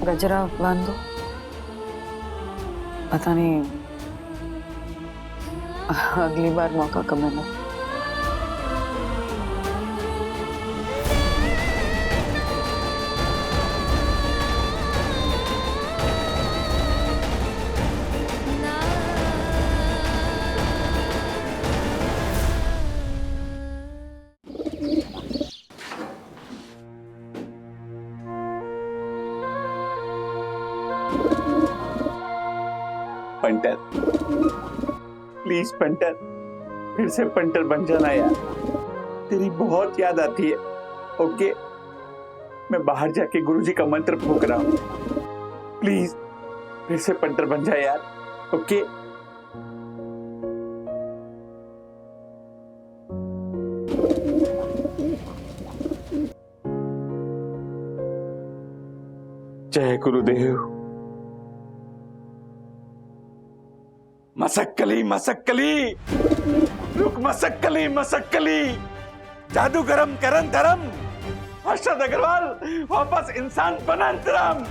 गजरा बांध दो। पता नहीं अगली बार मौका कब मिला। पंटर, प्लीज पंटर, फिर से पंटर बन जाना यार। तेरी बहुत याद आती है। ओके, मैं बाहर जाके गुरुजी का मंत्र फूंक रहा हूँ। प्लीज फिर से पंटर बन जा यार। ओके। जय गुरुदेव। मसक्कली मसक्कली, रुक मसक्कली मसक्कली, जादूगरम करन धरम, हर्षद अग्रवाल वापस इंसान बनंतरम।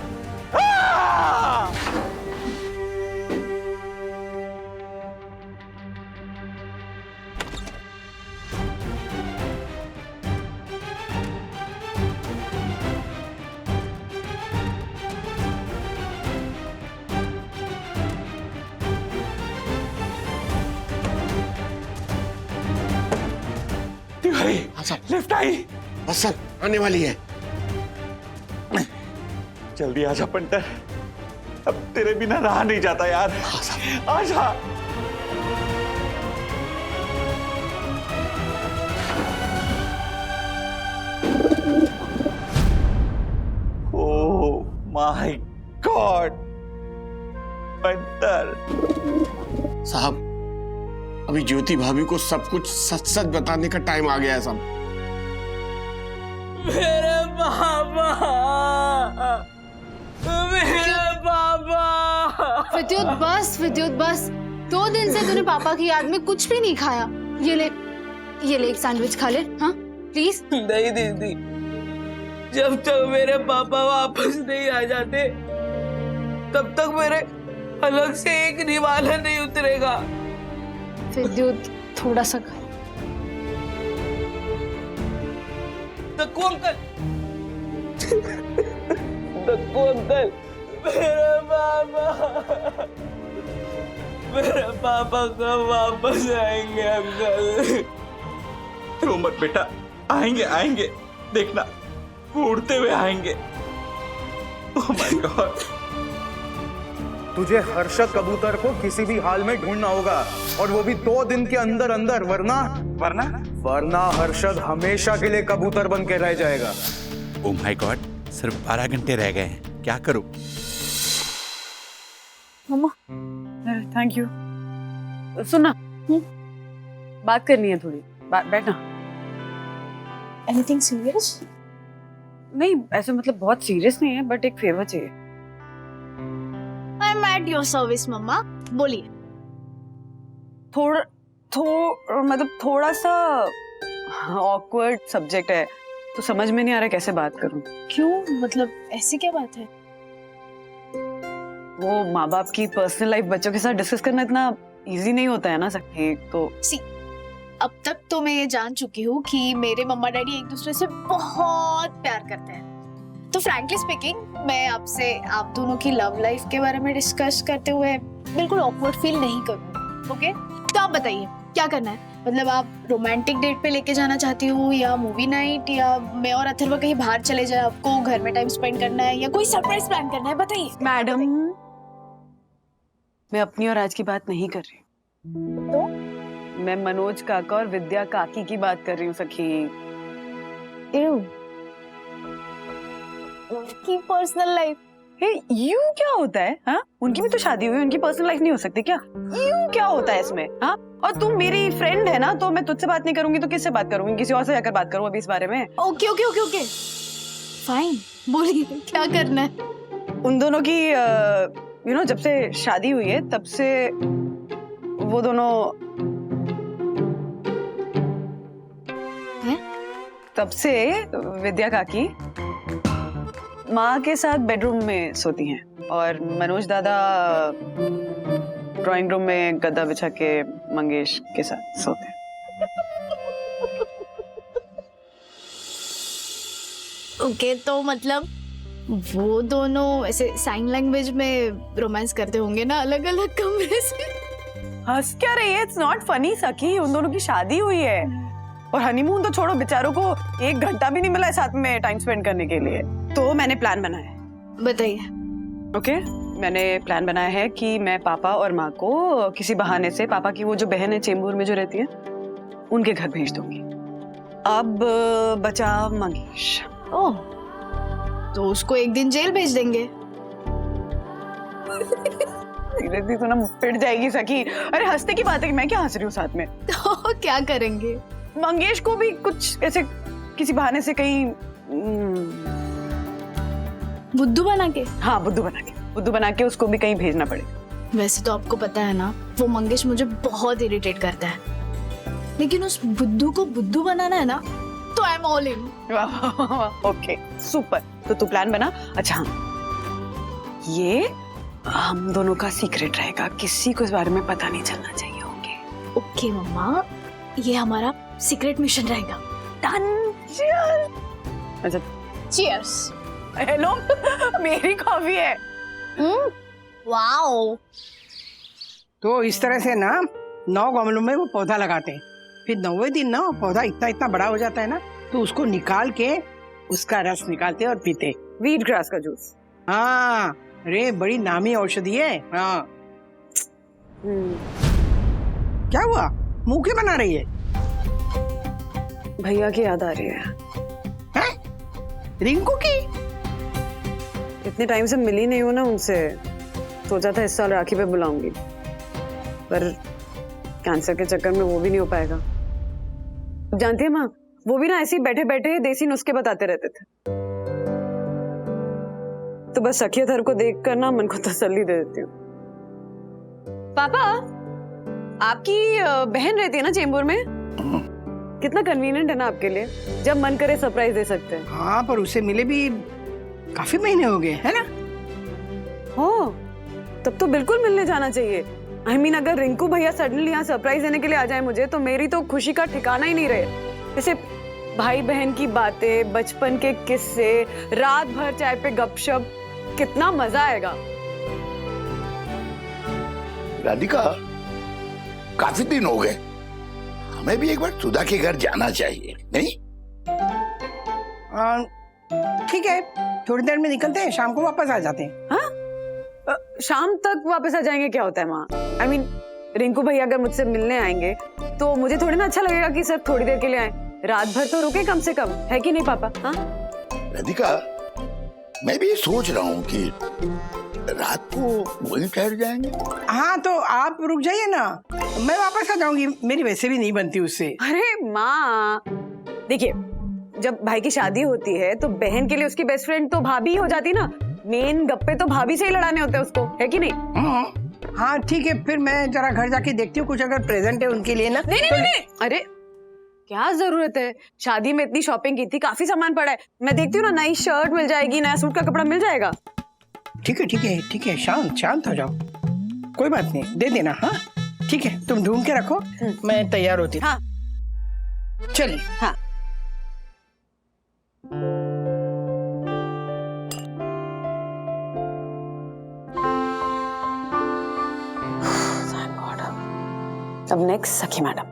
लिफ्ट आई। बस सर, आने वाली है। जल्दी आजा पंटर, अब तेरे बिना रहा नहीं जाता यार। आजा। ओह माय गॉड पंटर साहब, अभी ज्योति भाभी को सब कुछ सच सच बताने का टाइम आ गया है साहब। मेरे बाबा, मेरे बाबा। विद्युत बस 2 दिन से तूने पापा की याद में कुछ भी नहीं खाया। ये ले एक सैंडविच खा ले। हाँ प्लीज। नहीं दीदी, जब तक मेरे पापा वापस नहीं आ जाते तब तक मेरे अलग से एक निवाला नहीं उतरेगा। विद्युत थोड़ा सा खा। दक्कू अंकल, दक्कू अंकल, मेरे पापा कब वापस आएंगे अंकल? रो मत बेटा, आएंगे आएंगे, देखना उड़ते हुए आएंगे। Oh my God. तुझे हर्षद कबूतर को किसी भी हाल में ढूंढना होगा, और वो भी 2 दिन के अंदर अंदर, वरना हर्षद हमेशा के लिए कबूतर बन के रह जाएगा। ओह माय गॉड, सिर्फ 12 घंटे रह गए हैं, क्या करूं? मम्मा थैंक यू। सुनना, बात करनी है थोड़ी। बैठना। Anything serious? नहीं ऐसे मतलब बहुत सीरियस नहीं है, बट एक फेवर चाहिए। I am at your service mama, बोलिए। मतलब थोड़ा सा ऑकवर्ड सब्जेक्ट है, तो समझ में नहीं आ रहा कैसे बात करूं। क्यों, मतलब ऐसी क्या बात है? वो माँ बाप की पर्सनल लाइफ बच्चों के साथ डिस्कस करना इतना इजी नहीं होता है ना सखी। तो अब तक तो मैं ये जान चुकी हूँ कि मेरे मम्मा डैडी एक दूसरे से बहुत प्यार करते हैं। तो फ्रैंकली स्पीकिंग, मैं आपसे आप दोनों की लव लाइफ के बारे में डिस्कस करते हुए बिल्कुल ऑकवर्ड फील नहीं करूँगी। ओके, तो आप बताइए क्या करना है? मतलब आप रोमांटिक डेट पे लेके जाना चाहती हूँ, या मूवी नाइट, या मैं और अथर्व कहीं बाहर चले जाए, आपको घर में टाइम स्पेंड करना है, या कोई सरप्राइज प्लान करना है? बताइए। मैडम, मैं अपनी और राज की बात नहीं कर रही। तो मैं मनोज काका और विद्या काकी की बात कर रही हूँ सखी। की पर्सनल लाइफ। यू क्या होता है? हाँ, उनकी भी तो शादी हुई, उनकी पर्सनल लाइफ नहीं हो सकती क्या? यू क्या होता है इसमें? हाँ, और तुम मेरी फ्रेंड है ना, तो मैं तुझसे बात नहीं करूंगी तो किससे बात करूंगी? किसी और से जाकर बात करूं अभी इस बारे में? Okay okay okay okay fine, बोलिए क्या करना है? उन दोनों की जब से शादी हुई है तब से वो दोनों तब से विद्या काकी माँ के साथ बेडरूम में सोती हैं और मनोज दादा ड्राइंग रूम में गद्दा बिछा के मंगेश के साथ सोते हैं। ओके, तो मतलब वो दोनों ऐसे साइन लैंग्वेज में रोमांस करते होंगे ना, अलग अलग कमरे से। हंस क्या रही है? इट्स नॉट फनी सखी, उन दोनों की शादी हुई है और हनीमून तो छोड़ो, बेचारों को 1 घंटा भी नहीं मिला है साथ में टाइम स्पेंड करने के लिए। तो मैंने प्लान बनाया है। बताइए। ओके, मैंने प्लान बनाया है कि मैं पापा और माँ को किसी बहाने से, पापा की वो जो बहन है चेंबूर में जो रहती है, उनके घर भेज दूंगी। अब बचा मंगेश। ओह, तो उसको एक दिन जेल भेज देंगे। सीरियसली तो ना पिट जाएगी सखी। अरे हंसने की बात है कि मैं क्या हंस रही हूँ साथ में। तो क्या करेंगे? मंगेश को भी कुछ ऐसे किसी बहाने से कहीं बुद्धू बना के। हाँ, बुद्धू बना के उसको भी कहीं भेजना पड़ेगा। वैसे तो आपको पता है ना, वो मंगेश मुझे बहुत इरिटेट करता है, लेकिन उस बुद्धू को बुद्धू बनाना है ना, तो I am all in. Okay, super. तो तू प्लान बना। अच्छा हाँ, ये हम दोनों का सीक्रेट रहेगा, किसी को इस बारे में पता नहीं चलना चाहिए। ओके मम्मा, ये हमारा सीक्रेट मिशन रहेगा। डन। चीयर्स। अच्छा, चीयर्स। हेलो, मेरी कॉफी है। वाओ। तो इस तरह से ना 9 गमलों में वो पौधा लगाते हैं, फिर 9वें दिन ना पौधा इतना इतना बड़ा हो जाता है ना, तो उसको निकाल के उसका रस निकालते और पीते। व्हीट ग्रास का जूस। हाँ, अरे बड़ी नामी औषधि है। हाँ। क्या हुआ, मुंह क्यों बना रही है? भैया की याद आ रही है। हैं? रिंकू की? इतने टाइम से मिली नहीं हूँ ना उनसे, सोचा था इस साल राखी पे बुलाऊंगी, पर कैंसर के चक्कर में वो भी नहीं हो पाएगा। अब जानती है माँ, वो भी ना ऐसे ही बैठे बैठे देसी नुस्खे बताते रहते थे, तो बस सखियत को देख कर ना मन को तसल्ली दे देती हूँ। पापा, आपकी बहन रहती है ना चेंबूर में, कितना कन्वीनियंट है ना आपके लिए, जब मन करे सरप्राइज दे सकते हैं। हाँ, पर उसे मिले भी काफी महीने हो गए, है ना? हो, तब तो बिल्कुल मिलने जाना चाहिए। I mean, अगर रिंकू भैया सडनली यहाँ सरप्राइज देने के लिए आ जाए मुझे, तो मेरी तो खुशी का ठिकाना ही नहीं रहे। जैसे भाई बहन की बातें, बचपन के किस्से, रात भर चाय पे गपशप, कितना मजा आएगा। राधिका, काफी दिन हो गए, हमें भी एक बार सुधा के घर जाना चाहिए, नहीं? ठीक है, थोड़ी देर में निकलते हैं, शाम को वापस आ जाते हैं। हाँ? शाम तक वापस आ जाएंगे क्या होता है माँ? I mean, रिंकू भैया अगर मुझसे मिलने आएंगे तो मुझे थोड़ी ना अच्छा लगेगा कि सिर्फ थोड़ी देर के लिए आए। रात भर तो रुके कम से कम, है कि नहीं पापा? हाँ? राधिका, मैं भी सोच रहा हूँ कि रात को वहीं ठहर जाएंगे। हाँ, तो आप रुक जाइए ना, मैं वापस आ जाऊंगी, मेरी वैसे भी नहीं बनती उससे। अरे माँ, देखिए, जब भाई की शादी होती है तो बहन के लिए उसकी बेस्ट फ्रेंड तो भाभी हो जाती ना। मेन गप्पे तो भाभी से ही लड़ाने होते हैं उसको, है कि नहीं? हाँ ठीक है, फिर मैं जरा घर जाके देखती हूँ कुछ अगर प्रेजेंट है उनके लिए ना। नहीं। अरे क्या जरूरत है, शादी में इतनी शॉपिंग की थी, काफी सामान पड़ा है, मैं देखती हूँ ना, नई शर्ट मिल जाएगी, नया सूट का कपड़ा मिल जाएगा। ठीक है, शांत हो जाओ, कोई बात नहीं, दे देना। हाँ ठीक है, तुम ढूंढ के रखो, मैं तैयार होती हूँ। हाँ चलिए। हाँ। अब नेक्स्ट सखी मैडम।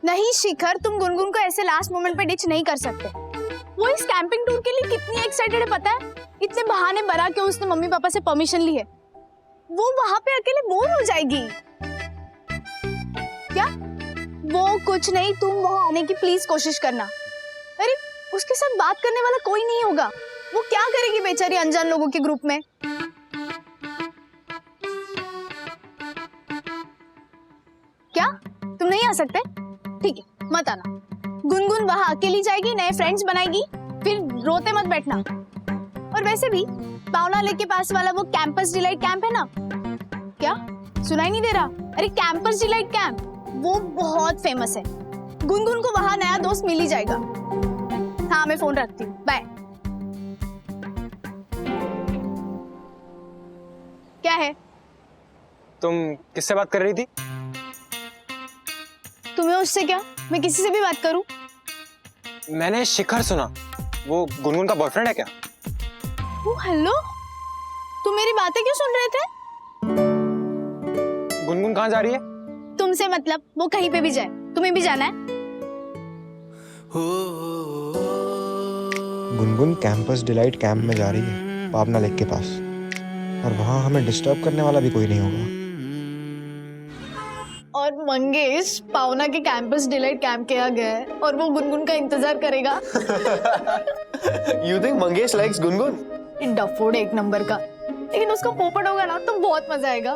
नहीं शिखर, तुम गुनगुन को ऐसे लास्ट मोमेंट पे डिच नहीं कर सकते। वो इस कैंपिंग टूर के लिए कितनी एक्साइटेड है पता है? इतने बहाने बना के उसने मम्मी पापा से परमिशन ली है। वो वहां पे अकेले बोर हो जाएगी। क्या? वो कुछ नहीं, तुम वहां आने की प्लीज कोशिश करना। अरे उसके साथ बात करने वाला कोई नहीं होगा, वो क्या करेगी बेचारी अनजान लोगों के ग्रुप में। क्या तुम नहीं आ सकते? ठीक है, मत आना। गुनगुन वहां अकेली जाएगी, नए फ्रेंड्स बनाएगी, फिर रोते मत बैठना। और वैसे भी पावना लेक के पास वाला वो कैंपस डिलाइट कैंप है ना? क्या सुनाई नहीं दे रहा? अरे कैंपस डिलाइट कैंप, वो बहुत फेमस है। गुनगुन को वहां नया दोस्त मिल ही जाएगा। हाँ मैं फोन रखती हूँ, बाय। क्या है? तुम किससे बात कर रही थी? तुम्हें उससे क्या? मैं किसी से भी बात करूं? मैंने शिखर सुना, वो गुनगुन का बॉयफ्रेंड है क्या? ओ हेलो, तुम मेरी बातें क्यों सुन रहे थे? गुनगुन कहाँ जा रही है? तुमसे मतलब, वो कहीं पे भी जाए, तुम्हें भी जाना है? गुनगुन कैंपस डिलाइट कैंप में जा रही है, पावना लेक के पास, और वहां हमें डिस्टर्ब करने वाला भी कोई नहीं होगा। और मंगेश पावना के कैंपस डिलाइट कैंप के यहाँ गया है और वो गुनगुन का इंतजार करेगा। You think Mangesh likes Gungun? डफोड़ एक नंबर का, लेकिन उसका पोपट होगा ना तो बहुत मजा आएगा।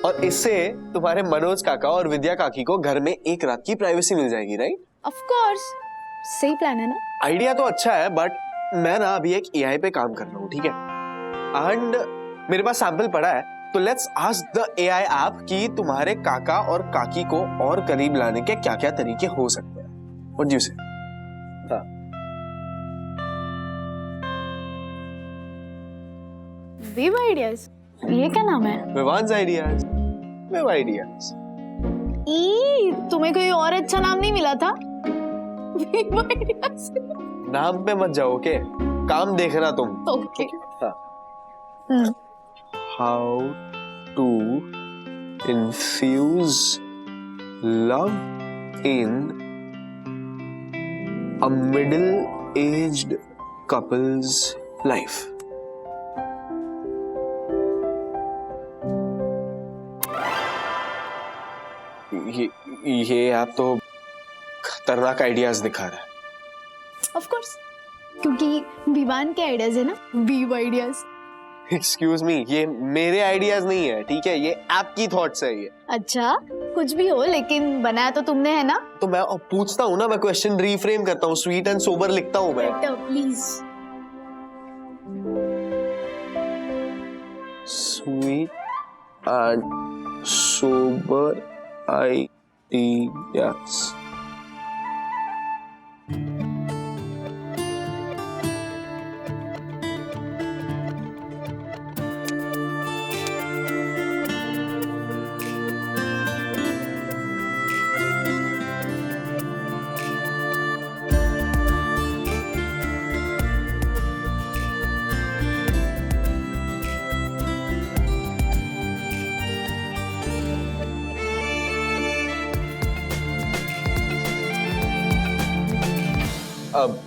और इससे तुम्हारे मनोज काका और विद्या काकी को घर में एक रात की प्राइवेसी मिल जाएगी, राइट? ऑफ कोर्स, सही प्लान है ना? आइडिया तो अच्छा है, बट मैं ना अभी एक एआई पे काम कर रहा हूँ, ठीक है? एंड मेरे पास सैंपल पड़ा है, तो let's ask the AI app कि तुम्हारे काका और काकी को और करीब लाने के क्या-क्या तरीके हो सकते हैं। व्हाट डू यू से? हाँ। विव आइडियाज, ये क्या नाम है? विवान्स आइडियाज, विव आइडियाज। ई, तुम्हें कोई और अच्छा नाम नहीं मिला था? विव आइडियाज। नाम पे मत जाओ, ओके? काम देखना तुम। ओके। हाँ। How to infuse love in a middle-aged couple's life. ये आप तो खतरनाक आइडियाज दिखा रहा है। ऑफ कोर्स, क्योंकि विवान के आइडियाज है ना, विव आइडियाज। एक्सक्यूज मी, ये मेरे आइडियाज नहीं है, ठीक है? ये ऐप की थॉट्स है ये। अच्छा, कुछ भी हो, लेकिन बनाया तो तुमने है ना? तो मैं पूछता हूँ ना, मैं क्वेश्चन रीफ्रेम करता हूँ, स्वीट एंड सोबर लिखता हूँ मैं। Please. Sweet and sober ideas. अब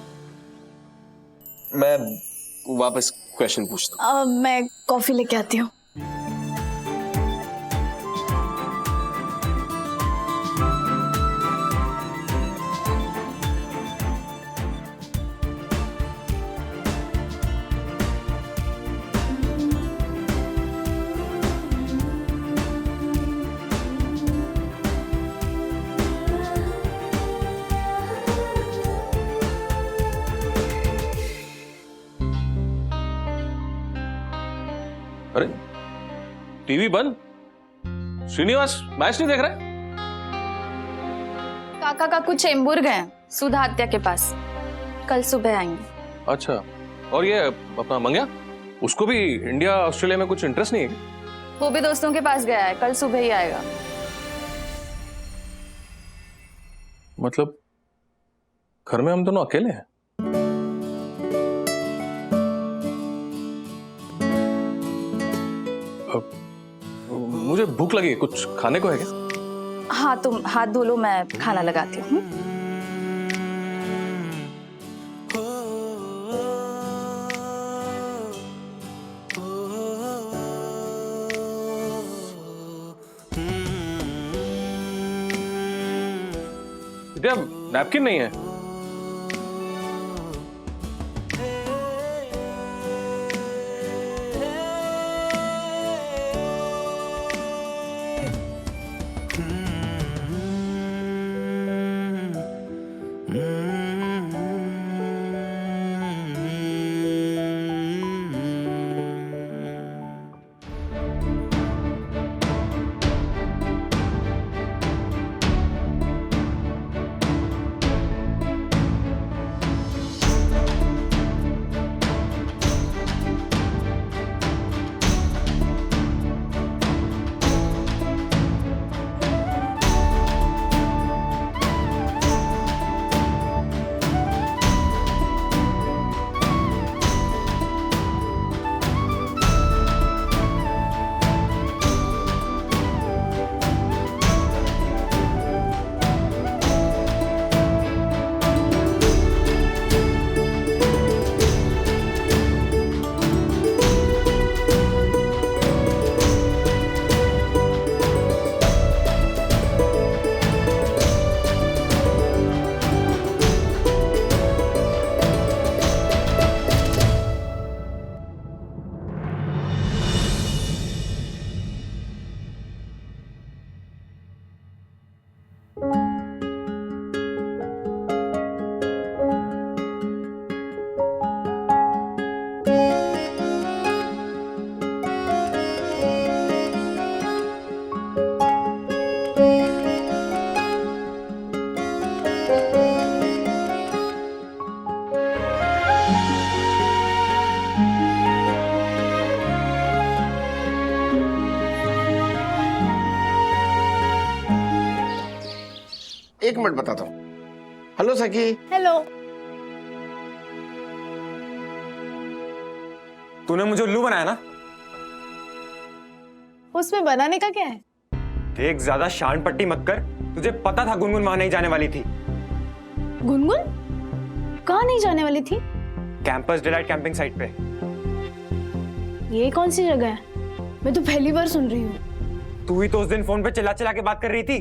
मैं वापस क्वेश्चन पूछता हूँ। मैं कॉफी लेके आती हूँ। अरे टीवी बंद? श्रीनिवास मैच नहीं देख रहा है? काका काकू चेंबूर गए सुधा हत्या के पास, कल सुबह आएंगे। अच्छा, और ये अपना मंग्या, उसको भी इंडिया ऑस्ट्रेलिया में कुछ इंटरेस्ट नहीं है? वो भी दोस्तों के पास गया है, कल सुबह ही आएगा। मतलब घर में हम दोनों अकेले हैं? मुझे भूख लगी, कुछ खाने को है क्या? हाँ तुम हाथ धो लो, मैं खाना लगाती हूँ। नैपकिन नहीं है? एक मिनट बताता हूँ। हेलो सखी। हेलो। तूने मुझे उल्लू बनाया ना? उसमें बनाने का क्या है? देख, ज्यादा शान पट्टी मत कर। तुझे पता था गुनगुन वहां नहीं जाने वाली थी। गुनगुन कहाँ नहीं जाने वाली थी? कैंपस डिलाइट कैंपिंग साइट पे। ये कौन सी जगह है? मैं तो पहली बार सुन रही हूँ। तू ही तो उस दिन फोन पे चिल्ला चिल्ला के बात कर रही थी।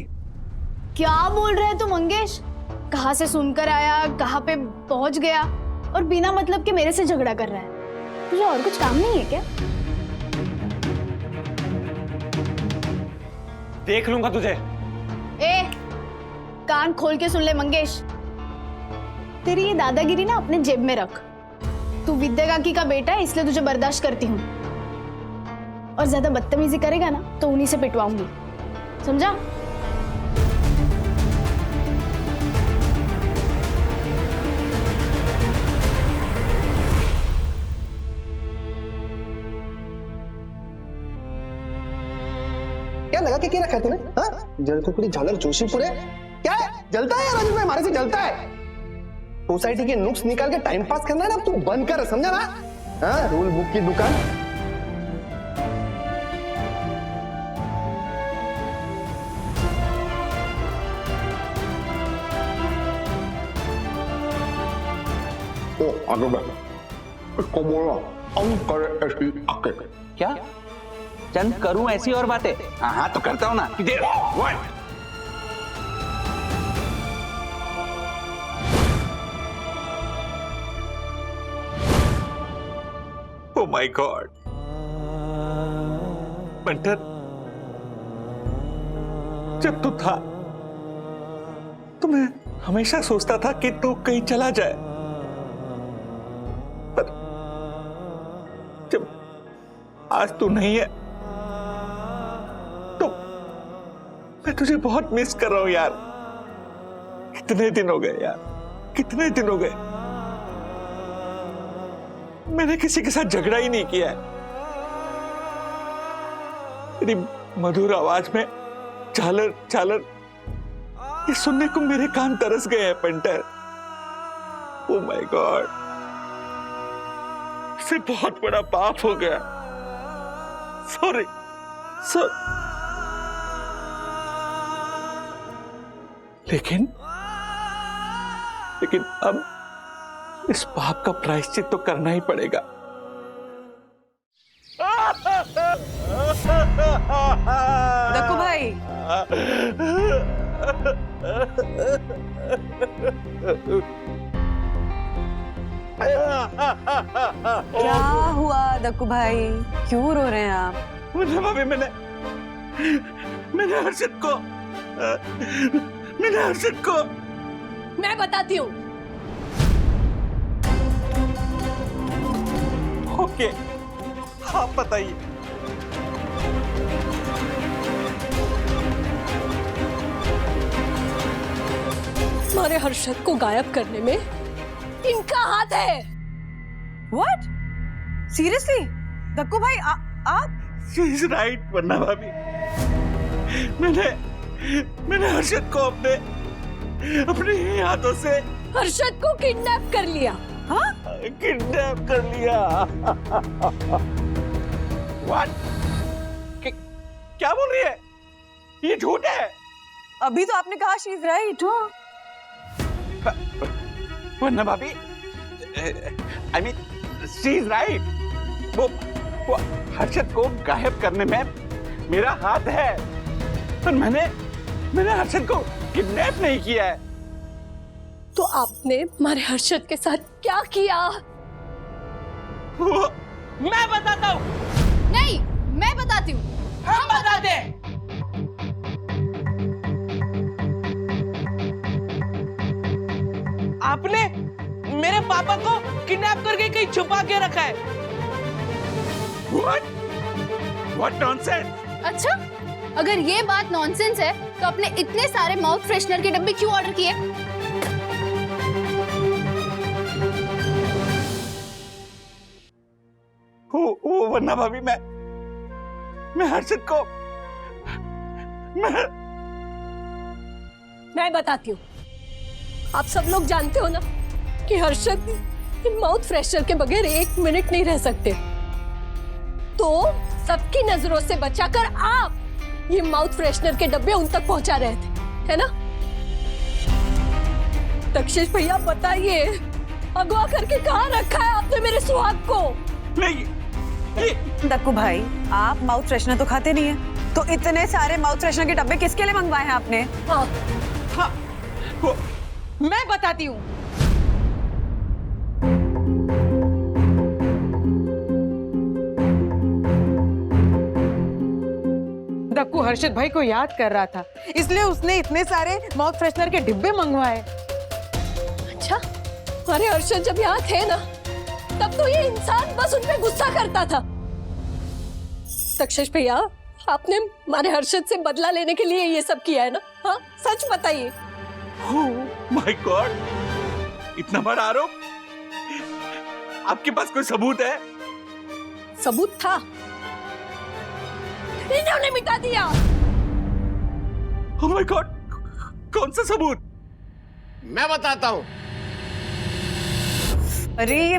क्या बोल रहे है तू मंगेश? कहाँ से सुनकर आया, कहाँ पे पहुंच गया और बिना मतलब के मेरे से झगड़ा कर रहा है। तुझे और कुछ काम नहीं है क्या? देख लूंगा तुझे। ए, कान खोल के सुन ले मंगेश। तेरी ये दादागिरी ना अपने जेब में रख। तू विद्या काकी का बेटा है, इसलिए तुझे बर्दाश्त करती हूँ। और ज्यादा बदतमीजी करेगा ना तो उन्हीं से पिटवाऊंगी, समझा? क्या लगा के रखा है तूने? हाँ, जलकुकड़ी झालर जोशीपुरे क्या है? जलता है राजू भाई, हमारे से जलता है। सोसाइटी के नुक्स निकाल के टाइम पास करना है ना, तू बंद कर, समझा ना? हाँ, रूल बुक की दुकान। ओ आगे बैठ, इसको बोला हम करे ऐसी आके। क्या चंद करूं ऐसी और बातें? हाँ तो करता हूं ना। ओ माय गॉड बंटर, जब तू था तो मैं हमेशा सोचता था कि तू कहीं चला जाए, पर जब आज तू नहीं है तो मैं तुझे बहुत मिस कर रहा हूं यार। कितने दिन हो गए यार, कितने दिन हो गए मैंने किसी के साथ झगड़ा ही नहीं किया है। तेरी मधुर आवाज में झालर झालर, ये सुनने को मेरे कान तरस गए हैं पेंटर। ओ माय गॉड, इससे बहुत बड़ा पाप हो गया। सॉरी लेकिन अब इस पाप का प्रायश्चित तो करना ही पड़ेगा। दक्कू भाई, क्या हुआ दक्कू भाई, क्यों रो रहे हैं आप? भाभी मैंने हर्षद को मैं बताती हूँ। ओके, आप बताइए। हमारे हर्षद को गायब करने में इनका हाथ है। What? Seriously? दक्कू भाई आप? She is right वरना भाभी, मैंने हर्षद को अपने ही हाथों से हर्षद को किडनैप कर लिया। हाँ? किडनैप कर लिया। What? क्या बोल रही है? ये झूठ है। अभी तो आपने कहा शी इज राइट। वरना भाभी, I mean, she is right। वो हर्षद को गायब करने में मेरा हाथ है, पर मैंने हर्षद को किडनैप नहीं किया है। तो आपने हमारे हर्षद के साथ क्या किया? मैं बताता हूँ। नहीं, मैं बताती हूँ। हम बताते हैं। आपने मेरे पापा को किडनैप करके कहीं छुपा के रखा है। What nonsense? अच्छा, अगर ये बात नॉनसेंस है तो आपने इतने सारे माउथ फ्रेशनर के डब्बे क्यों ऑर्डर किए? वो वरना भाभी, मैं हर्षद को मैं बताती हूँ। आप सब लोग जानते हो ना कि हर्षद माउथ फ्रेशनर के बगैर 1 मिनट नहीं रह सकते। तो सबकी नजरों से बचाकर आप ये माउथ फ्रेशनर के डब्बे उन तक पहुंचा रहे थे, है ना? दक्षेश भैया बताइए, अगवा करके कहाँ रखा है आपने मेरे सुहाग को? नहीं, दक्कू भाई, आप माउथ फ्रेशनर तो खाते नहीं है, तो इतने सारे माउथ फ्रेशनर के डब्बे किसके लिए मंगवाए हैं आपने? हाँ, मैं बताती हूँ। दक्कू हर्षद भाई को याद कर रहा था, इसलिए उसने इतने सारे माउथ फ्रेशनर के डिब्बे मंगवाए। अच्छा, अरे हर्षद जब यहाँ थे ना, तब तो ये इंसान बस उन पे गुस्सा करता था। दक्षेश भैया, आपने हमारे हर्षद से बदला लेने के लिए ये सब किया है ना? हाँ, सच बताइए। माय गॉड, इतना बड़ा आरोप! आपके पास कोई सबूत है? सबूत था, इन्होंने मिटा दिया। ओह माय गॉड, कौन सा सबूत? मैं बताता हूँ। अरे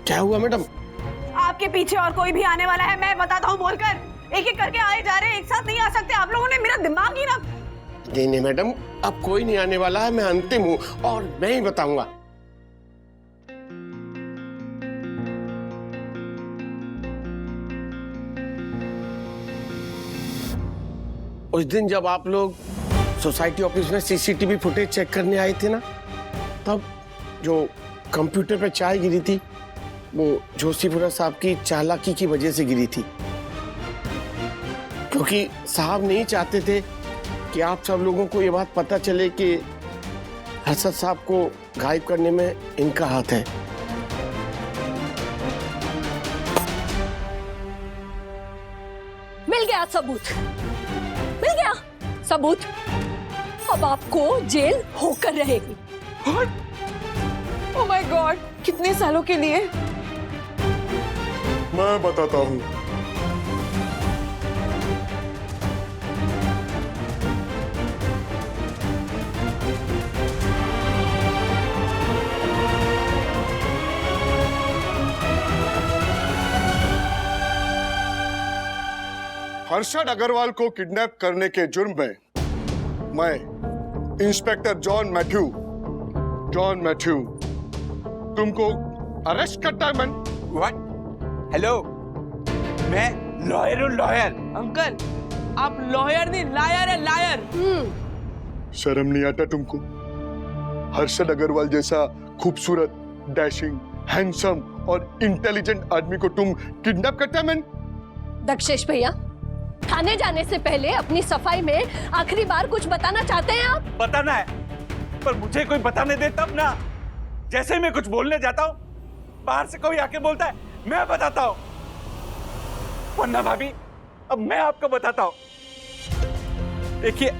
क्या हुआ मैडम? आपके पीछे और कोई भी आने वाला है, मैं बताता हूँ बोलकर। एक एक करके आए जा रहे हैं, एक साथ नहीं आ सकते। आप लोगों ने मेरा दिमाग ही ना। नहीं मैडम, अब कोई नहीं आने वाला है, मैं अंतिम हूँ और मैं ही बताऊंगा। उस दिन जब आप लोग सोसाइटी ऑफिस में सीसीटीवी फुटेज चेक करने आए थे ना, तब जो कंप्यूटर पे चाय गिरी थी, वो जोशीपुरा साहब की चालाकी की वजह से गिरी थी, क्योंकि साहब नहीं चाहते थे कि आप सब लोगों को ये बात पता चले कि हर्षद साहब को गायब करने में इनका हाथ है। मिल गया सबूत, मिल गया सबूत। अब आपको जेल होकर रहेगी। ओह माय गॉड, कितने सालों के लिए? मैं बताता हूँ। हर्षद अग्रवाल को किडनैप करने के जुर्म में मैं इंस्पेक्टर जॉन मैथ्यू तुमको अरेस्ट करता है। मैं व्हाट? हेलो, मैं लॉयर हूँ, लॉयर। अंकल, आप लॉयर नहीं, लायर है, लायर। शर्म नहीं आता तुमको? हर्षद अग्रवाल जैसा खूबसूरत, डैशिंग, हैंडसम और इंटेलिजेंट आदमी को तुम किडनैप करता है। मैं दक्षेश भैया, थाने जाने से पहले अपनी सफाई में आखिरी बार कुछ बताना चाहते हैं आप? बताना है, पर मुझे कोई बताने दे तब ना। जैसे मैं कुछ बोलने जाता हूँ, बाहर से कोई आके बोलता है मैं बताता हूँ। वरना भाभी, अब मैं आपको बताता हूँ। देखिए,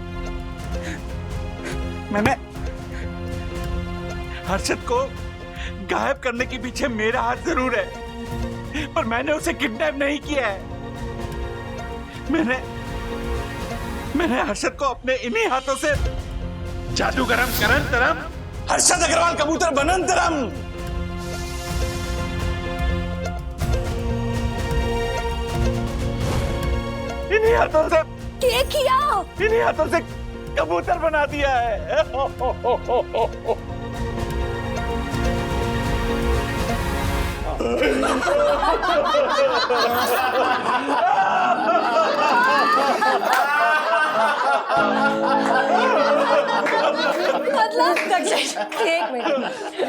मैंने हर्षद को गायब करने के पीछे मेरा हाथ जरूर है, पर मैंने उसे किडनैप नहीं किया है। मैंने हर्षद को अपने इन्हीं हाथों से जादूगरम करंतरम हर्षद अग्रवाल कबूतर बनंतरम। इन्हीं हाथों से किया, इन्हीं हाथों से कबूतर बना दिया है। मतलब दक्षेश, एक मिनट,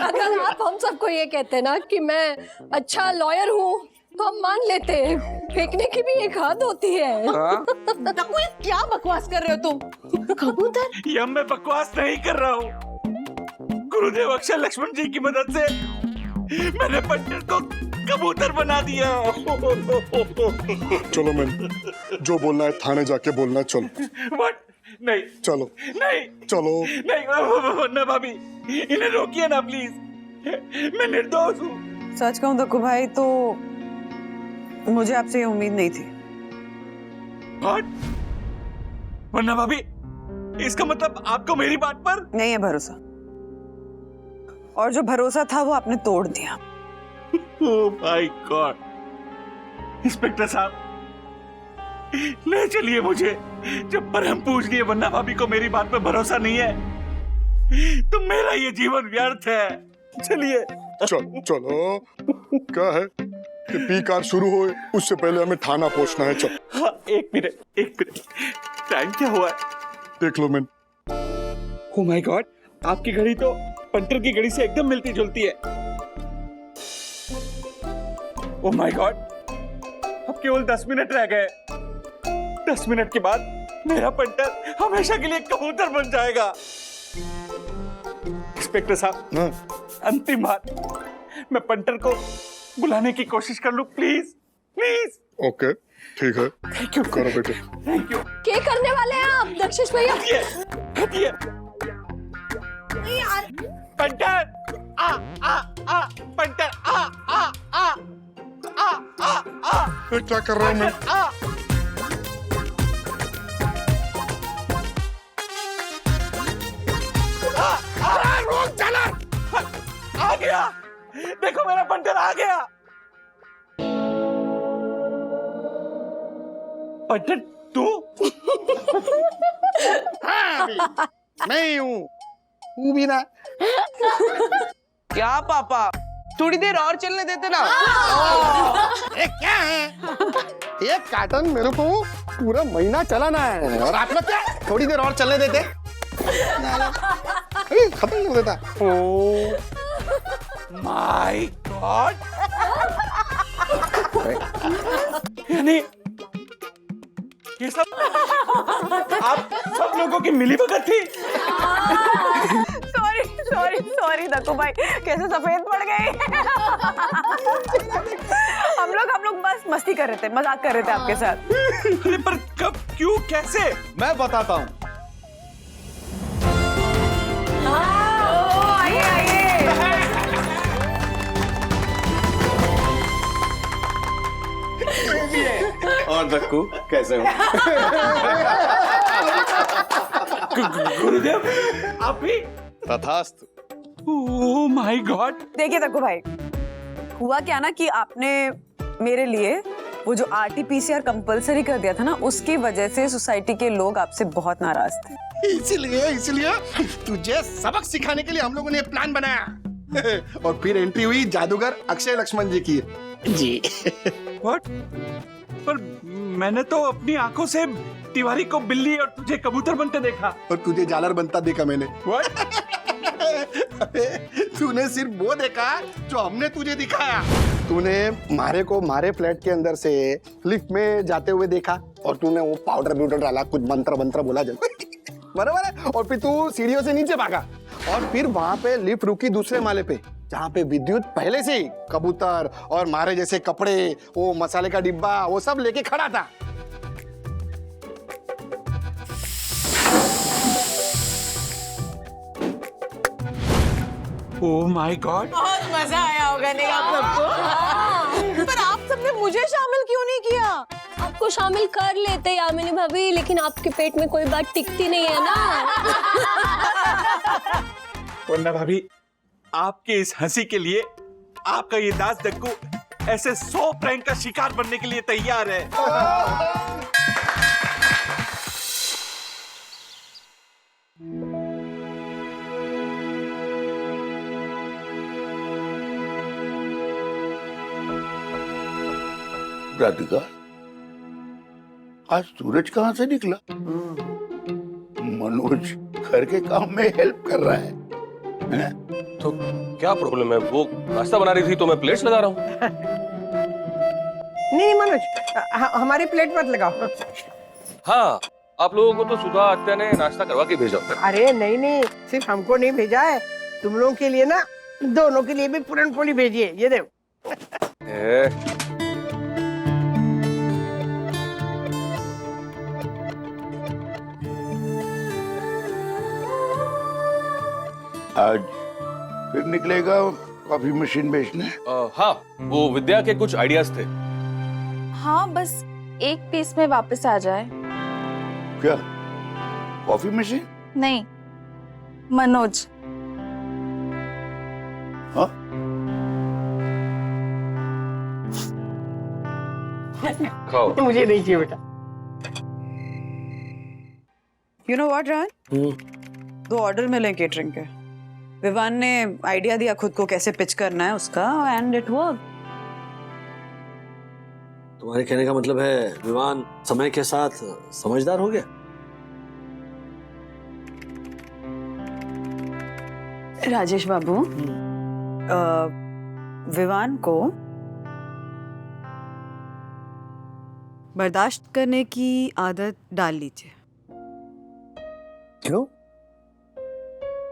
अगर आप हम सबको ये कहते ना कि मैं अच्छा लॉयर हूँ तो हम मान लेते हैं, फेंकने की भी एक हद होती है। दक्कू, ये क्या बकवास कर रहे हो तुम? कबूतर? ये मैं बकवास नहीं कर रहा हूँ। गुरुदेव अक्षय लक्ष्मण जी की मदद से मैंने पंडित को कबूतर बना दिया। चलो मैं जो बोलना है थाने जाके बोलना। चलो। What? नहीं, चलो नहीं, चलो नहीं, ना भाभी, इन्हें रोकिए ना प्लीज। मैं निर्दोष हूँ। सच कहूं दक्कू भाई, तो मुझे आपसे ये उम्मीद नहीं थी। व्हाट? वरना भाभी, इसका मतलब आपको मेरी बात पर नहीं है भरोसा, और जो भरोसा था वो आपने तोड़ दिया। Oh my God. इंस्पेक्टर साहब, ले चलिए मुझे, जब पर हम पूछ लिए वरना भाभी को मेरी बात पे भरोसा नहीं है तो मेरा ये जीवन व्यर्थ है। चलिए। चलो चलो, क्या है कि पी कार शुरू हो उससे पहले हमें थाना पहुंचना है। चल। हाँ, एक मिनट, टाइम क्या हुआ है? देख लो मैन। ओह माय गॉड, आपकी घड़ी तो पंटर की घड़ी से एकदम मिलती जुलती है। ओह माय गॉड, अब केवल 10 मिनट रह गए। 10 मिनट के बाद मेरा पंटर हमेशा के लिए कबूतर बन जाएगा। इंस्पेक्टर साहब, अंतिम बार, मैं पंटर को बुलाने की कोशिश कर लूं, प्लीज प्लीज। ओके ठीक है, थैंक यू। करो बेटे। Thank you. क्या करने वाले हैं आप दक्षिश भैया? हटिए। पंटर, आ आ आ, पंटर, आ आ आ आ आ आ। ये क्या कर रहा हूँ मैं? आ। रोक चला, आ गया, देखो मेरा पंटर आ गया। पंटर तू? हाँ, मैं ही हूँ, तू भी ना। क्या पापा, थोड़ी देर और चलने देते ना। ये क्या है? एक कार्टन मेरे को पूरा महीना चलाना है और आप लोग क्या थोड़ी देर और चलने देते? खत्म कर देता। ओह माय गॉड, यानी ये सब आप सब लोगों की मिलीभगत थी? सॉरी सॉरी सॉरी दक्कू भाई, कैसे सफेद पड़ गए। हम लोग बस मस्ती कर रहे थे, मजाक कर रहे थे आपके साथ। अरे पर कब, क्यों, कैसे? मैं बताता हूँ। आइए आइए। और दक्कू कैसे हो? गुरुदेव, आप भी? तथास्तु। Oh my God. देखिए दक्कू भाई, हुआ क्या ना कि आपने मेरे लिए वो जो RT-PCR कंपलसरी कर दिया था ना, उसकी वजह से सोसाइटी के लोग आपसे बहुत नाराज थे। इसीलिए तुझे सबक सिखाने के लिए हम लोगों ने प्लान बनाया और फिर एंट्री हुई जादूगर अक्षय लक्ष्मण जी की। जी। व्हाट? पर मैंने तो अपनी आंखों से तिवारी को बिल्ली और तुझे कबूतर बनते देखा। और तुझे जालर बनता देखा मैंने। तूने सिर्फ वो देखा जो हमने तुझे दिखाया। तूने मारे को मारे फ्लैट के अंदर से लिफ्ट में जाते हुए देखा और तूने वो पाउडर ब्यूडर डाला, कुछ मंत्र बोला जब बराबर है, और फिर तू सीढ़ियों से नीचे भागा और फिर वहां पे लिफ्ट रुकी दूसरे माले पे, जहाँ पे विद्युत पहले से ही कबूतर और मारे जैसे कपड़े, वो मसाले का डिब्बा, वो सब लेके खड़ा था। ओह माय गॉड, बहुत मजा आया होगा नहीं आप सबको? पर आप सबने मुझे शामिल क्यों नहीं किया? आपको शामिल कर लेते यामिनी भाभी, लेकिन आपके पेट में कोई बात टिकती नहीं है ना। वरना भाभी, आपके इस हंसी के लिए आपका ये दास दक्कू ऐसे 100 प्रैंक का शिकार बनने के लिए तैयार है। राधिका, आज सूरज कहाँ से निकला? मनोज घर के काम में हेल्प कर रहा है, हैं? तो क्या प्रॉब्लम है? वो नाश्ता बना रही थी तो मैं प्लेट्स लगा रहा हूँ। नहीं मनोज, हमारी प्लेट मत लगाओ। हाँ, आप लोगों को तो सुधा आत्या ने नाश्ता करवा के भेजा। अरे नहीं, सिर्फ हमको नहीं भेजा है, तुम लोगों के लिए ना, दोनों के लिए भी पूरन पोली भेजी है, ये देखो। आज फिर निकलेगा कॉफी मशीन बेचने? हाँ, वो विद्या के कुछ आइडियाज थे। हाँ, बस एक पीस में वापस आ जाए। क्या कॉफी मशीन? नहीं, मनोज। हाँ? खाओ। मुझे नहीं चाहिए बेटा। You know what Raj, 2 order मिले केटरिंग के। विवान ने आइडिया दिया खुद को कैसे पिच करना है उसका, एंड इट वर्क। तुम्हारे कहने का मतलब है विवान समय के साथ समझदार हो गया? राजेश बाबू, विवान को बर्दाश्त करने की आदत डाल लीजिए। क्यों?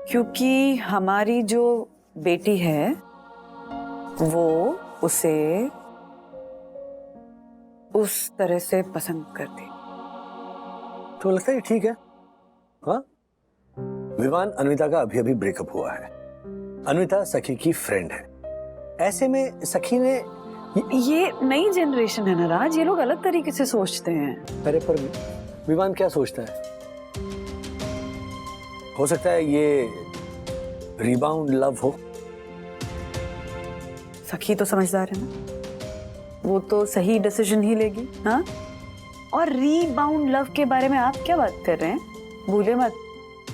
क्योंकि हमारी जो बेटी है वो उसे उस तरह से पसंद करती। तो लगता है ठीक है। हाँ, विवान अन्विता का अभी अभी ब्रेकअप हुआ है। अन्विता सखी की फ्रेंड है। ऐसे में सखी ने ये नई जनरेशन है ना राज, ये लोग अलग तरीके से सोचते हैं। अरे पर विवान क्या सोचता है? हो सकता है ये रिबाउंड लव हो। सखी तो समझदार है ना, वो तो सही डिसीजन ही लेगी। हाँ, और रीबाउंड लव के बारे में आप क्या बात कर रहे हैं? भूले मत,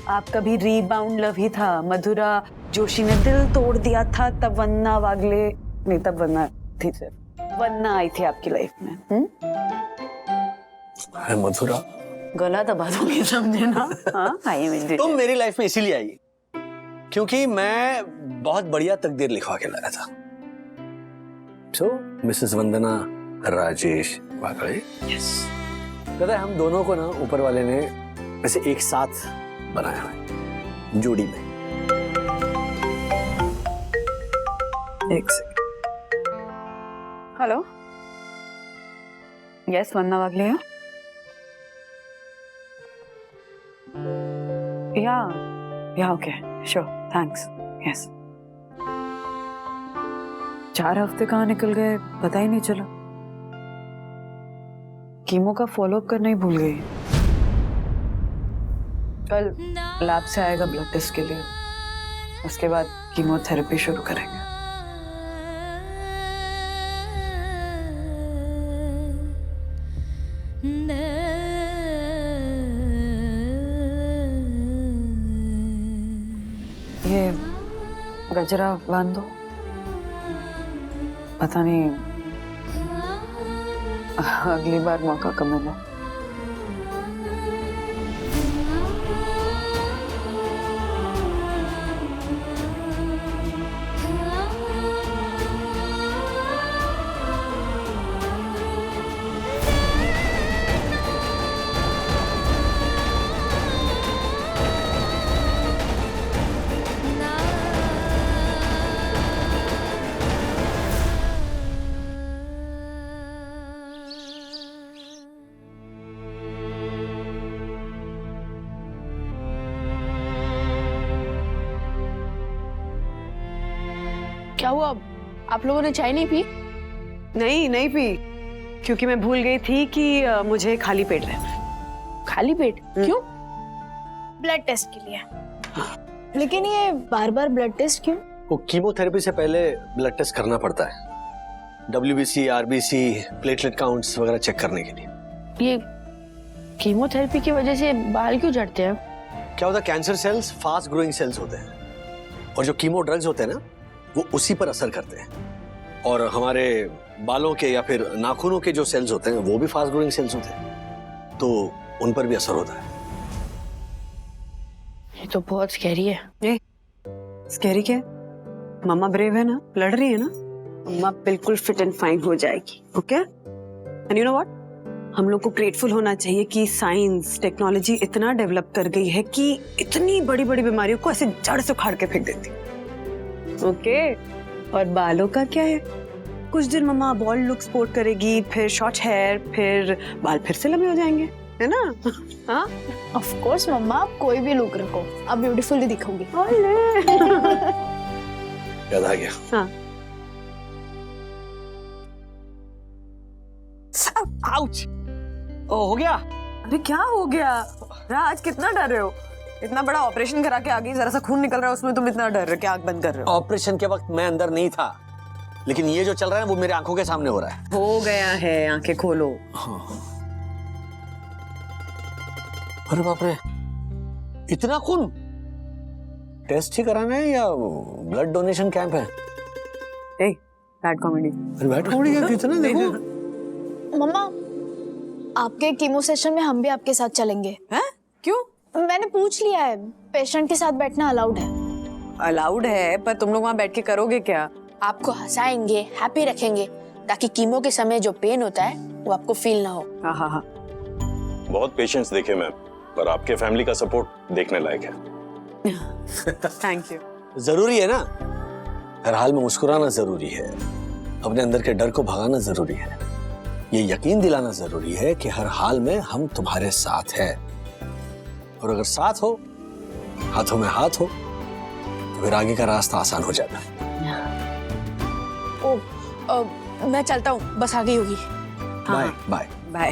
आपका भी रीबाउंड लव ही था। मधुरा जोशी ने दिल तोड़ दिया था तब वन्ना वागले नहीं, तब वन्ना थी, सिर्फ वन्ना आई थी आपकी लाइफ में। है मधुरा, गला दबा दोगे, समझे ना? हाँ, आइए मिल तुम मेरी लाइफ में इसीलिए आई क्योंकि मैं बहुत बढ़िया तकदीर लिखवा के लाया था। सो मिसेस वंदना राजेश वाकड़े, यस, पता है हम दोनों को ना ऊपर वाले ने वैसे एक साथ बनाया है, जोड़ी में। एक सेकंड। हेलो, यस, वन्ना वागले है। या ओके, श्योर, थैंक्स, यस। 4 हफ्ते कहाँ निकल गए पता ही नहीं चला। कीमो का फॉलोअप करना ही भूल गई। कल लैब से आएगा ब्लड टेस्ट के लिए, उसके बाद कीमोथेरेपी शुरू करेंगे। ये गजरा बांध दो, पता नहीं अगली बार मौका कम मिला। क्या हुआ? आप लोगों ने चाय नहीं पी? नहीं पी, क्योंकि मैं भूल गई थी कि मुझे खाली पेट रहना। खाली पेट क्यों? ब्लड टेस्ट के लिए। लेकिन ये बार बार ब्लड टेस्ट क्यों? वो कीमोथेरेपी से पहले ब्लड टेस्ट करना पड़ता है, WBC, RBC, प्लेटलेट काउंट्स वगैरह चेक करने के लिए। ये कीमोथेरेपी की वजह से बाल क्यों झड़ते हैं? क्या होता है, cancer cells fast growing cells होते हैं और जो कीमो ड्रग्स होते हैं ना वो उसी पर असर करते हैं। और हमारे बालों के या फिर नाखूनों के जो सेल्स होते हैं वो भी फास्ट ग्रोइंग सेल्स होते हैं, तो उन पर भी असर होता है। ये तो बहुत स्कैरी है। स्कैरी क्या? मम्मा ब्रेव है ना, लड़ रही है ना, मम्मा बिल्कुल फिट एंड फाइन हो जाएगी। Okay, and you know what, हम लोग को ग्रेटफुल होना चाहिए कि साइंस टेक्नोलॉजी इतना डेवलप कर गई है कि इतनी बड़ी बड़ी बीमारियों को ऐसे जड़ से उखाड़ के फेंक देती। ओके, और बालों का क्या है? कुछ दिन मम्मा बॉल्ड लुक स्पोर्ट करेगी, फिर शॉर्ट हेयर, फिर बाल फिर से लंबे हो जाएंगे, है ना? हाँ, ऑफ कोर्स मम्मा, आप कोई भी लुक रखो, आप ब्यूटीफुल ही दिखोगी। याद आ गया। हाँ। आउच, हो गया? अरे क्या हो गया राज, कितना डर रहे हो? इतना बड़ा ऑपरेशन करा के आ गई, जरा सा खून निकल रहा है उसमें, तुम इतना डर रहे हो, क्या आंख बंद कर रहे हो? ऑपरेशन के वक्त मैं अंदर नहीं था, लेकिन ये जो चल रहा है वो मेरे आंखों के सामने हो रहा है। हो गया है, आंखें खोलो। हाँ। अरे बाप रे, इतना खून! टेस्ट ही कराना है या ब्लड डोनेशन कैंप है? Bad comedy. अरे बैड कॉमेडी क्या, कितना देखो। मम्मा, आपके कीमो सेशन में हम भी आपके साथ चलेंगे। हैं? क्यों? मैंने पूछ लिया है, पेशेंट के साथ बैठना अलाउड है। अलाउड है, पर तुम लोग वहाँ बैठ के करोगे क्या? आपको हंसाएंगे, हैप्पी रखेंगे, ताकि कीमो के समय जो पेन होता है वो आपको फील ना हो। हाँ हाँ हाँ। बहुत पेशेंट्स देखे मैं, पर आपके फैमिली का सपोर्ट देखने लायक है। Thank you. जरूरी है ना, हर हाल में मुस्कुराना जरूरी है, अपने अंदर के डर को भगाना जरूरी है, ये यकीन दिलाना जरूरी है कि हर हाल में हम तुम्हारे साथ हैं, और अगर साथ हो, हाथों में हाथ हो, तो फिर आगे का रास्ता आसान हो जाता है। मैं चलता हूँ, बस आ गई होगी। Bye bye bye.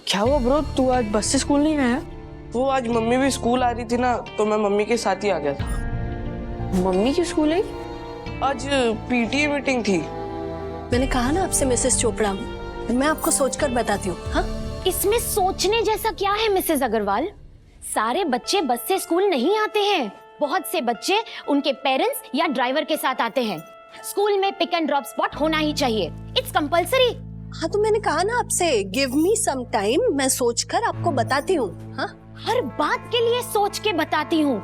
क्या हुआ ब्रो, तू आज बस से स्कूल नहीं आया? वो आज मम्मी भी स्कूल आ रही थी ना, तो मैं मम्मी के साथ ही आ गया था। मम्मी की स्कूल है? आज पीटीए मीटिंग थी। मैंने कहा ना आपसे मिसेस चोपड़ा, मैं आपको सोचकर बताती हूँ। हाँ, इसमें सोचने जैसा क्या है मिसेस अग्रवाल? सारे बच्चे बस से स्कूल नहीं आते हैं, बहुत से बच्चे उनके पेरेंट्स या ड्राइवर के साथ आते हैं। स्कूल में पिक एंड ड्रॉप स्पॉट होना ही चाहिए, इट्स कंपल्सरी। हाँ तो मैंने कहा ना आपसे, गिव मी सम टाइम, मैं सोचकर आपको बताती हूँ। हाँ, हर बात के लिए सोच के बताती हूँ।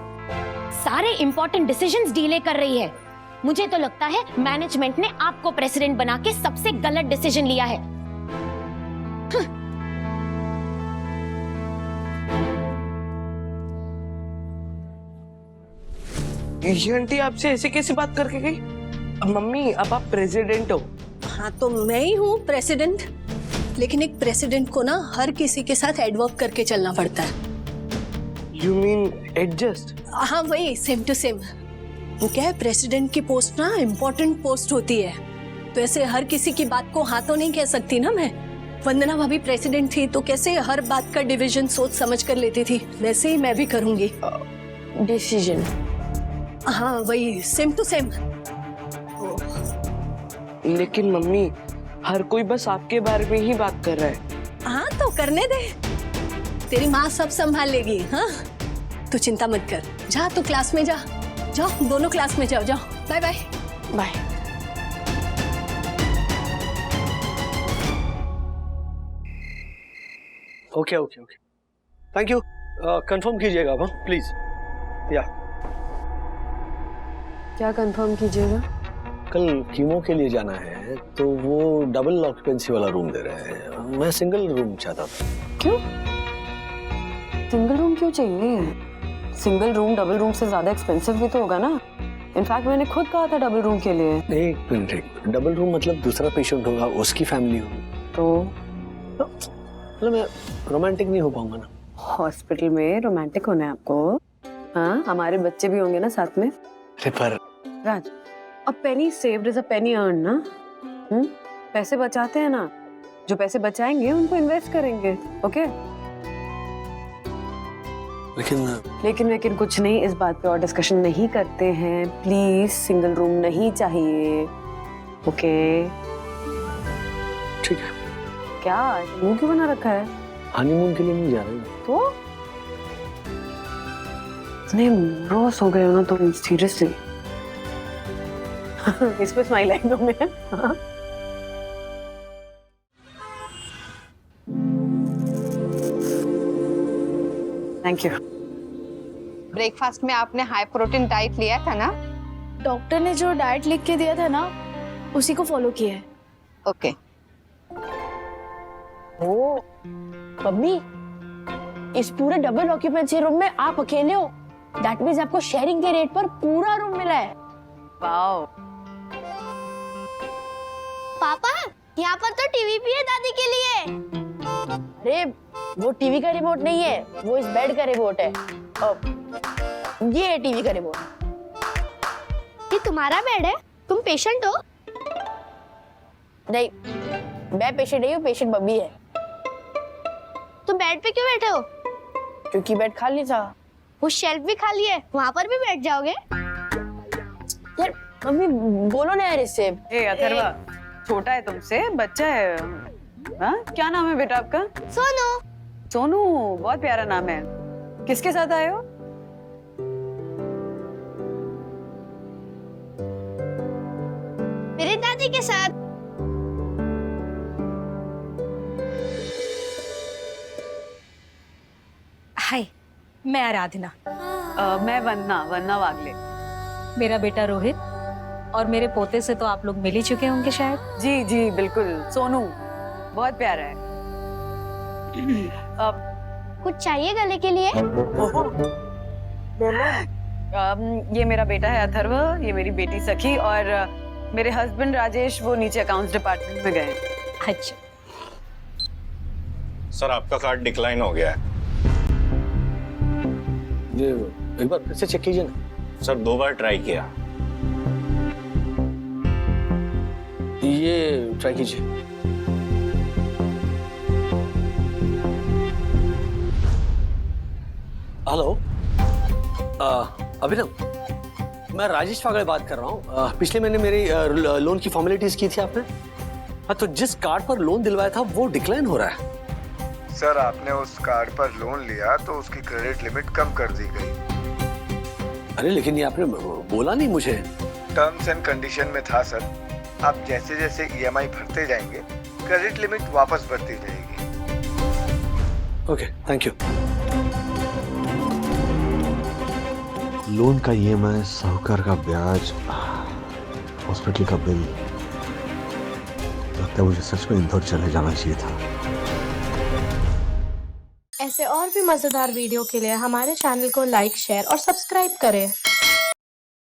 सारे इम्पोर्टेंट डिसीजंस डिले कर रही है। मुझे तो लगता है मैनेजमेंट ने आपको प्रेसिडेंट बना के सबसे गलत डिसीजन लिया है। ये आंटी आपसे ऐसे कैसे बात करके गई? मम्मी, अब आप प्रेसिडेंट हो। हाँ तो मैं ही हूँ प्रेसिडेंट, लेकिन एक प्रेसिडेंट को ना हर किसी के साथ एडवर्क करके चलना पड़ता है। You mean adjust? हाँ वही, सेम टू सेम। वो क्या है, प्रेसिडेंट की पोस्ट ना इम्पोर्टेंट पोस्ट होती है, तो ऐसे हर किसी की बात को हाँ तो नहीं कह सकती ना मैं। वंदना भाभी प्रेसिडेंट थी तो कैसे हर बात का डिवीजन सोच समझ कर लेती थी, वैसे ही मैं भी करूंगी डिसीजन। हाँ वही, सेम टू सेम। लेकिन मम्मी, हर कोई बस आपके बारे में ही बात कर रहा है। हाँ तो करने दे, तेरी माँ सब संभाल लेगी। हाँ तू चिंता मत कर, जा तू क्लास में जा, जाओ दोनों क्लास में जाओ, जाओ। Bye bye bye. Okay okay okay, thank you. Confirm कीजिएगा आप, प्लीज। या क्या कंफर्म कीजिएगा? कल कीमो के लिए जाना है, तो वो डबल ऑक्यूपेंसी वाला रूम दे रहे हैं, मैं सिंगल रूम चाहता था। क्यों? सिंगल रूम क्यों चाहिए? सिंगल रूम डबल रूम से ज्यादा एक्सपेंसिव भी तो होगा ना। इनफैक्ट मैंने खुद कहा था डबल रूम के लिए। एक मिनट, डबल रूम मतलब दूसरा पेशेंट होगा, उसकी फैमिली होगी, तो मतलब मैं रोमांटिक नहीं हो पाऊंगा ना। हॉस्पिटल में रोमांटिक होना है आपको? हाँ, हमारे बच्चे भी होंगे ना साथ में। अरे पर Raj, a penny saved is a penny earn ना। पैसे बचाते हैं ना, जो पैसे बचाएंगे उनको इन्वेस्ट करेंगे। ओके? लेकिन कुछ नहीं, इस बात पे और डिस्कशन नहीं करते हैं प्लीज। सिंगल रूम नहीं चाहिए। ओके? ठीक है। क्या मुंह क्यों बना रखा है? हनीमून के लिए नहीं जा रहे तो इतने रोस हो गए हो ना तुम, सीरियसली। इस पे स्माइल आई तुमने। Thank you. ब्रेकफास्ट में आपने हाई प्रोटीन डाइट लिया था ना? डॉक्टर ने जो डाइट लिख के दिया था ना, उसी को फॉलो किया है। ओके। ओ मम्मी, इस पूरे डबल ऑक्यूपेंसी रूम में आप अकेले हो। दैट मींस आपको शेयरिंग के रेट पर पूरा रूम मिला है। वाओ। पापा, यहाँ पर तो टीवी भी है दादी के लिए। अरे वो टीवी का रिमोट नहीं है, वो इस बेड का रिमोट है। ये है टीवी का रिमोट। ये तुम्हारा बेड है? तुम पेशेंट हो? नहीं, मैं पेशेंट नहीं हूँ, पेशेंट बब्बी है। तुम बेड पे क्यों बैठे हो? क्योंकि बेड खाली था। वो शेल्फ भी खाली है, वहाँ पर भी बैठ जाओगे? यार मम्मी बोलो ना यार इससे। ए अथर्वा, छोटा है तुमसे, बच्चा है। हाँ, क्या नाम है बेटा आपका? सोनू। सोनू, बहुत प्यारा नाम है। किसके साथ आए हो? मेरी दादी के साथ। हाय, मैं आराधना। मैं वन्ना वागले। मेरा बेटा रोहित और मेरे पोते से तो आप लोग मिल ही चुके होंगे शायद। जी जी बिल्कुल, सोनू बहुत प्यारा है। कुछ चाहिए गले के लिए? ये मेरा बेटा है अथर्व, ये मेरी बेटी सखी और मेरे हस्बैंड राजेश वो नीचे अकाउंट्स डिपार्टमेंट में गए। अच्छा सर, आपका कार्ड डिक्लाइन हो गया है। ये एक बार फिर से चेक कीजिए ना। सर 2 बार ट्राई किया। ये ट्राई कीजिए। हेलो, अभिनव, मैं राजेश वागड़े बात कर रहा हूँ। पिछले महीने मेरी लोन की फॉर्मेलिटीज की थी आपने। हाँ, तो जिस कार्ड पर लोन दिलवाया था वो डिक्लाइन हो रहा है। सर, आपने उस कार्ड पर लोन लिया तो उसकी क्रेडिट लिमिट कम कर दी गई। अरे लेकिन ये आपने बोला नहीं मुझे। टर्म्स एंड कंडीशन में था सर। आप जैसे जैसे ईएमआई भरते जाएंगे क्रेडिट लिमिट वापस बढ़ती जाएगी। Okay, thank you. लोन का ईएमआई, साहूकार का ब्याज, हॉस्पिटल का बिल। लगता है मुझे सच में इंदौर चले जाना चाहिए था। ऐसे और भी मजेदार वीडियो के लिए हमारे चैनल को लाइक, शेयर और सब्सक्राइब करें।